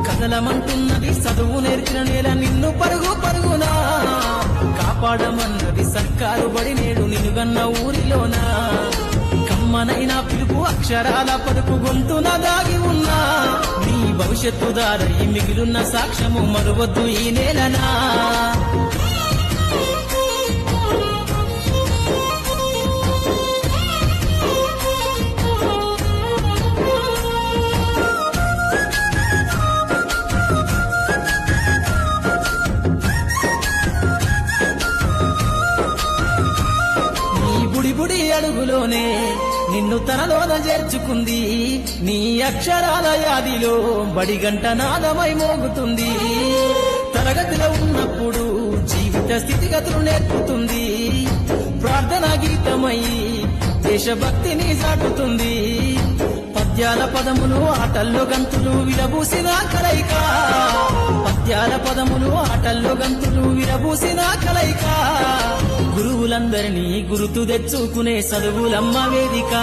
కదలమంటున్నది చదువు నేర్చిన నేల నిన్ను పరుగు పరుగునా కాపాడమన్నది సర్కారు బడి నేడు నినుగన్న ఊరిలోనా కమ్మనైనా పిలుపు అక్షరాల పలుకు గొంతున దాగి ఉన్నా నీ భవిష్యత్తు దారై మిగిలిన సాక్ష్యము మరువద్దు ఈ నేలనా బుడి అడుగులోనే నిన్ను తనలోన చేర్చుకుంది నీ అక్షరాల యాదిలో బడిగంట నాదమై మోగుతుంది తరగతిలో ఉన్నప్పుడు జీవిత స్థితిగతులు నేర్పుతుంది ప్రార్థనా గీతమై దేశభక్తిని చాటుతుంది పద్యాల పదములు ఆటల్లో గంతులు విరబూసిన కలయిక పద్యాల పదములు ఆటల్లో గంతులు విరబూసిన కలయిక గురువులందరినీ గుర్తు తెచ్చుకునే చదువులమ్మ వేదిక